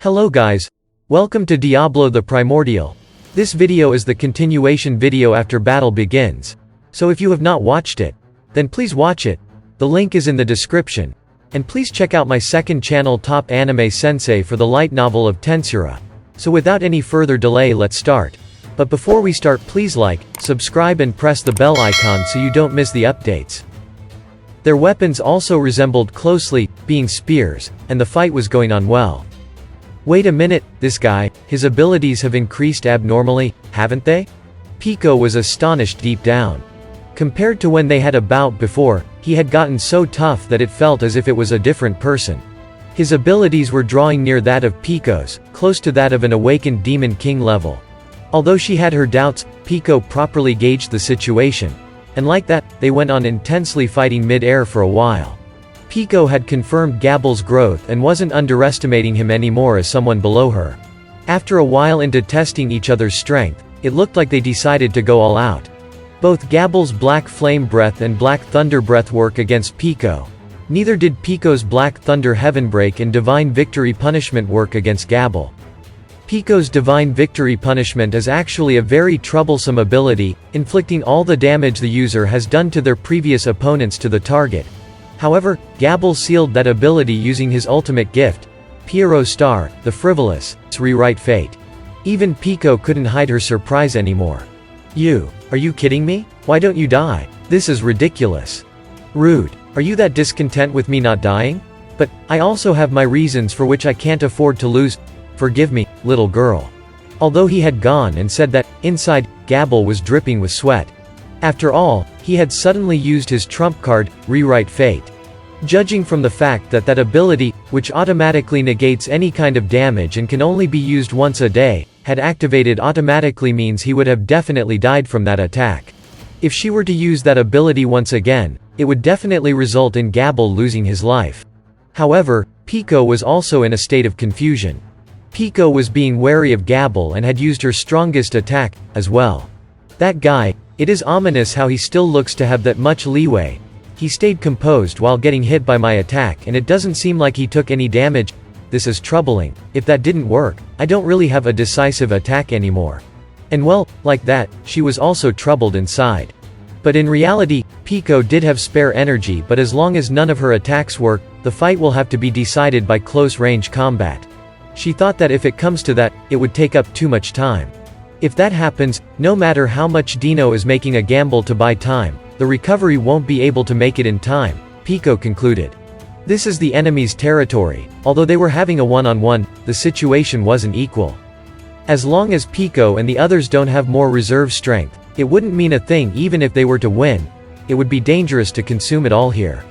Hello guys. Welcome to Diablo the Primordial. This video is the continuation video after battle begins. So if you have not watched it, then please watch it. The link is in the description. And please check out my second channel Top Anime Sensei for the light novel of Tensei. So without any further delay, let's start. But before we start, please like, subscribe and press the bell icon so you don't miss the updates. Their weapons also resembled closely, being spears, and the fight was going on well. Wait a minute, this guy, his abilities have increased abnormally, haven't they? Pico was astonished deep down. Compared to when they had a bout before, he had gotten so tough that it felt as if it was a different person. His abilities were drawing near that of Pico's, close to that of an awakened Demon King level. Although she had her doubts, Pico properly gauged the situation. And like that, they went on intensely fighting mid-air for a while. Pico had confirmed DIABLO'S growth and wasn't underestimating him anymore as someone below her. After a while into testing each other's strength, it looked like they decided to go all out. Both DIABLO'S Black Flame Breath and Black Thunder Breath work against Pico. Neither did Pico's Black Thunder Heavenbreak and Divine Victory Punishment work against DIABLO. Pico's Divine Victory Punishment is actually a very troublesome ability, inflicting all the damage the user has done to their previous opponents to the target. However, DIABLO sealed that ability using his ultimate gift, Pierrot Star, the Frivolous, to rewrite fate. Even Pico couldn't hide her surprise anymore. Are you kidding me? Why don't you die? This is ridiculous. Rude. Are you that discontent with me not dying? But, I also have my reasons for which I can't afford to lose. Forgive me, little girl. Although he had gone and said that, inside, DIABLO was dripping with sweat. After all, he had suddenly used his trump card, Rewrite Fate. Judging from the fact that that ability, which automatically negates any kind of damage and can only be used once a day, had activated automatically means he would have definitely died from that attack. If she were to use that ability once again, it would definitely result in DIABLO losing his life. However, Pico was also in a state of confusion. Pico was being wary of DIABLO and had used her strongest attack, as well. That guy, it is ominous how he still looks to have that much leeway. He stayed composed while getting hit by my attack and it doesn't seem like he took any damage. This is troubling. If that didn't work, I don't really have a decisive attack anymore. And well, like that, she was also troubled inside. But in reality, Pico did have spare energy, but as long as none of her attacks work, the fight will have to be decided by close-range combat. She thought that if it comes to that, it would take up too much time. If that happens, no matter how much Dino is making a gamble to buy time, the recovery won't be able to make it in time, Pico concluded. This is the enemy's territory. Although they were having a one-on-one, the situation wasn't equal. As long as Pico and the others don't have more reserve strength, it wouldn't mean a thing even if they were to win. It would be dangerous to consume it all here.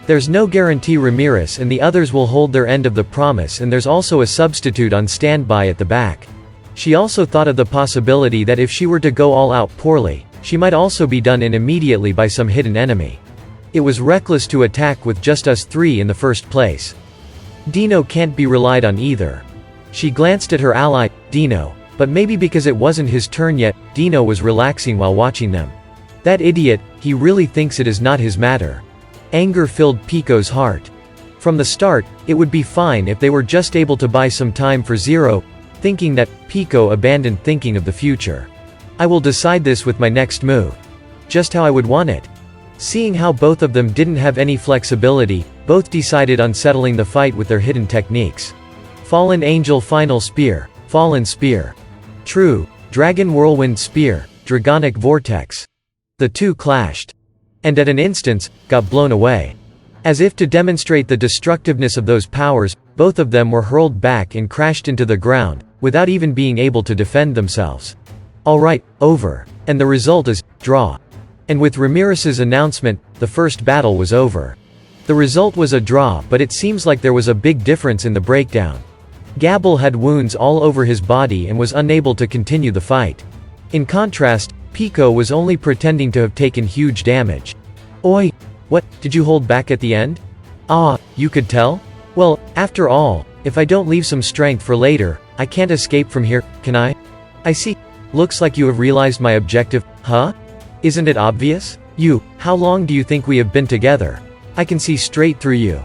There's no guarantee Ramirez and the others will hold their end of the promise, and there's also a substitute on standby at the back. She also thought of the possibility that if she were to go all out poorly, she might also be done in immediately by some hidden enemy. It was reckless to attack with just us three in the first place. Dino can't be relied on either. She glanced at her ally, Dino, but maybe because it wasn't his turn yet, Dino was relaxing while watching them. That idiot, he really thinks it is not his matter. Anger filled Pico's heart. From the start, it would be fine if they were just able to buy some time for Zero, thinking that, Pico abandoned thinking of the future. I will decide this with my next move. Just how I would want it. Seeing how both of them didn't have any flexibility, both decided on settling the fight with their hidden techniques. Fallen Angel Final Spear, Fallen Spear. True, Dragon Whirlwind Spear, Dragonic Vortex. The two clashed. And at an instance, got blown away. As if to demonstrate the destructiveness of those powers, both of them were hurled back and crashed into the ground, without even being able to defend themselves. Alright, over. And the result is, draw. And with Ramirez's announcement, the first battle was over. The result was a draw, but it seems like there was a big difference in the breakdown. DIABLO had wounds all over his body and was unable to continue the fight. In contrast, Pico was only pretending to have taken huge damage. Oi! What, did you hold back at the end? Ah, you could tell? Well, after all, if I don't leave some strength for later, I can't escape from here, can I? I see. Looks like you have realized my objective, huh? Isn't it obvious? How long do you think we have been together? I can see straight through you.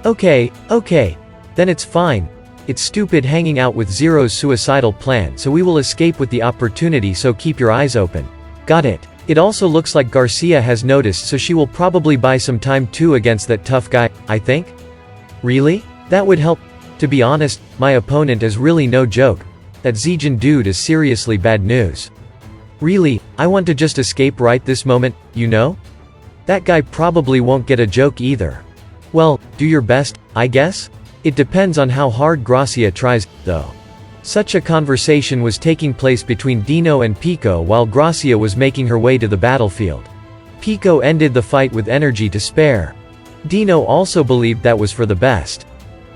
Okay, then it's fine. it's stupid hanging out with Zero's suicidal plan, so we will escape with the opportunity, so keep your eyes open. Got it. It also looks like Garcia has noticed, so she will probably buy some time too against that tough guy, I think? Really? That would help. To be honest, my opponent is really no joke. That Zijin dude is seriously bad news. Really, I want to just escape right this moment, you know? That guy probably won't get a joke either. Well, do your best, I guess? It depends on how hard Gracia tries, though. Such a conversation was taking place between Dino and Pico while Gracia was making her way to the battlefield. Pico ended the fight with energy to spare. Dino also believed that was for the best.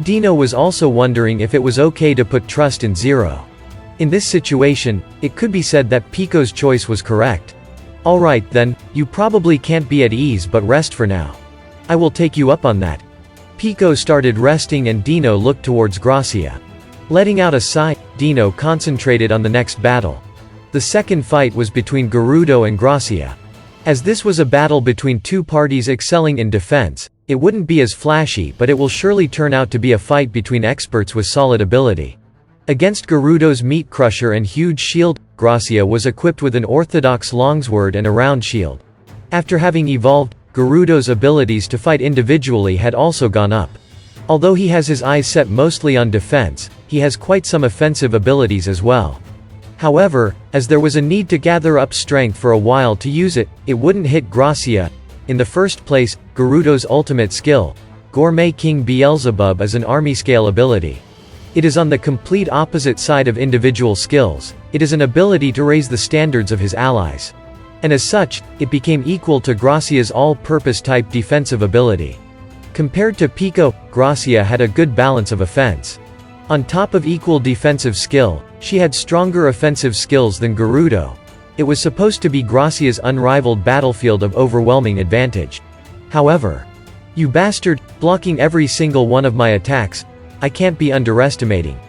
Dino was also wondering if it was okay to put trust in Zero. In this situation, it could be said that Pico's choice was correct. Alright then, you probably can't be at ease, but rest for now. I will take you up on that. Pico started resting and Dino looked towards Gracia. Letting out a sigh, Dino concentrated on the next battle. The second fight was between Gerudo and Gracia. As this was a battle between two parties excelling in defense, it wouldn't be as flashy, but it will surely turn out to be a fight between experts with solid ability. Against Gerudo's meat crusher and huge shield, Gracia was equipped with an orthodox longsword and a round shield. After having evolved, Gerudo's abilities to fight individually had also gone up. Although he has his eyes set mostly on defense, he has quite some offensive abilities as well. However, as there was a need to gather up strength for a while to use it, it wouldn't hit Gracia. In the first place, Gerudo's ultimate skill, Gourmet King Beelzebub, is an army-scale ability. It is on the complete opposite side of individual skills. It is an ability to raise the standards of his allies. And as such, it became equal to Gracia's all-purpose type defensive ability. Compared to Pico, Gracia had a good balance of offense. On top of equal defensive skill, she had stronger offensive skills than Gerudo. It was supposed to be Gracia's unrivaled battlefield of overwhelming advantage. However, you bastard, blocking every single one of my attacks, I can't be underestimating.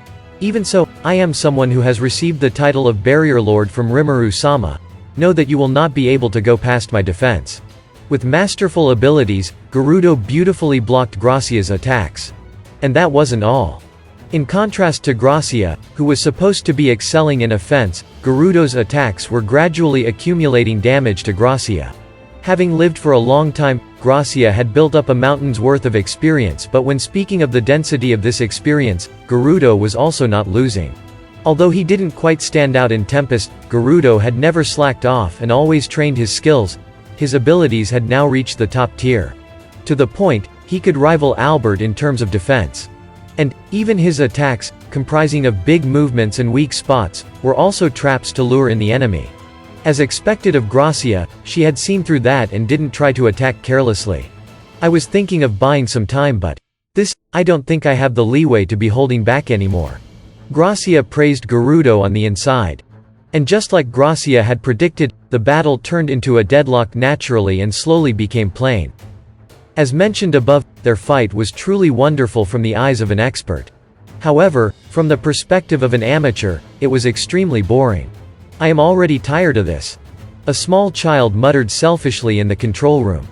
Even so, I am someone who has received the title of Barrier Lord from Rimuru-sama. Know that you will not be able to go past my defense. With masterful abilities, Gerudo beautifully blocked Gracia's attacks. And that wasn't all. In contrast to Gracia, who was supposed to be excelling in offense, Gerudo's attacks were gradually accumulating damage to Gracia. Having lived for a long time, Gracia had built up a mountain's worth of experience, but when speaking of the density of this experience, Gerudo was also not losing. Although he didn't quite stand out in Tempest, Gerudo had never slacked off and always trained his skills. His abilities had now reached the top tier. To the point, he could rival Albert in terms of defense. And, even his attacks, comprising of big movements and weak spots, were also traps to lure in the enemy. As expected of Gracia, she had seen through that and didn't try to attack carelessly. I was thinking of buying some time, but I don't think I have the leeway to be holding back anymore. Gracia praised Gerudo on the inside. And just like Gracia had predicted, the battle turned into a deadlock naturally and slowly became plain. As mentioned above, their fight was truly wonderful from the eyes of an expert. However, from the perspective of an amateur, it was extremely boring. I am already tired of this. A small child muttered selfishly in the control room.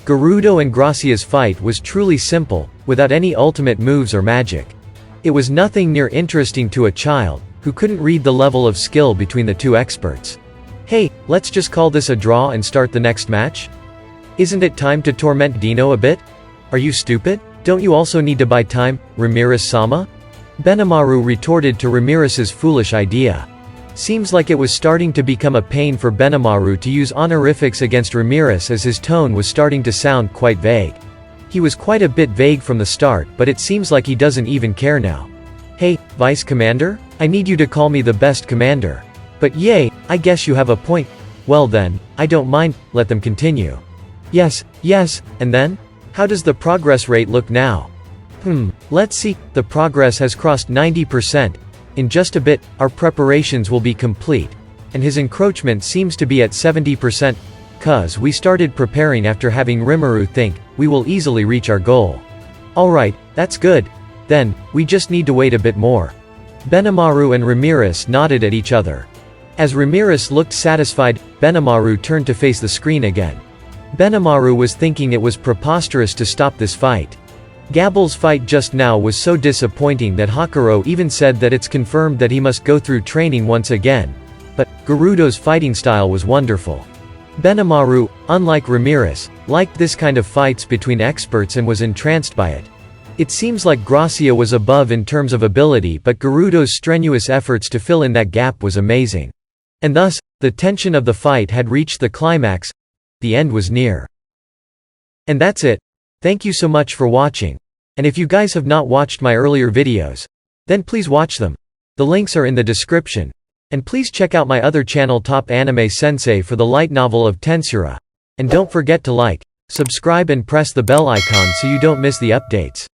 Gerudo and Gracia's fight was truly simple, without any ultimate moves or magic. It was nothing near interesting to a child, who couldn't read the level of skill between the two experts. Hey, let's just call this a draw and start the next match? Isn't it time to torment Dino a bit? Are you stupid? Don't you also need to buy time, Ramirez-sama? Benimaru retorted to Ramirez's foolish idea. Seems like it was starting to become a pain for Benimaru to use honorifics against Ramirez, as his tone was starting to sound quite vague. He was quite a bit vague from the start, but it seems like he doesn't even care now. Hey, Vice Commander? I need you to call me the best commander. But yay, I guess you have a point. Well then, I don't mind, let them continue. Yes, and then? How does the progress rate look now? Let's see, the progress has crossed 90%. In just a bit, our preparations will be complete. And his encroachment seems to be at 70%. Cuz we started preparing after having Rimuru think, we will easily reach our goal. Alright, that's good. Then, we just need to wait a bit more. Benimaru and Ramirez nodded at each other. As Ramirez looked satisfied, Benimaru turned to face the screen again. Benimaru was thinking it was preposterous to stop this fight. DIABLO'S fight just now was so disappointing that Hakuro even said that it's confirmed that he must go through training once again. But Gerudo's fighting style was wonderful. Benimaru, unlike Ramirez, liked this kind of fights between experts and was entranced by it. It seems like Gracia was above in terms of ability, but Gerudo's strenuous efforts to fill in that gap was amazing. And thus, the tension of the fight had reached the climax. The end was near. And that's it. Thank you so much for watching. And if you guys have not watched my earlier videos, then please watch them. The links are in the description. And please check out my other channel Top Anime Sensei for the light novel of Tensura. And don't forget to like, subscribe and press the bell icon so you don't miss the updates.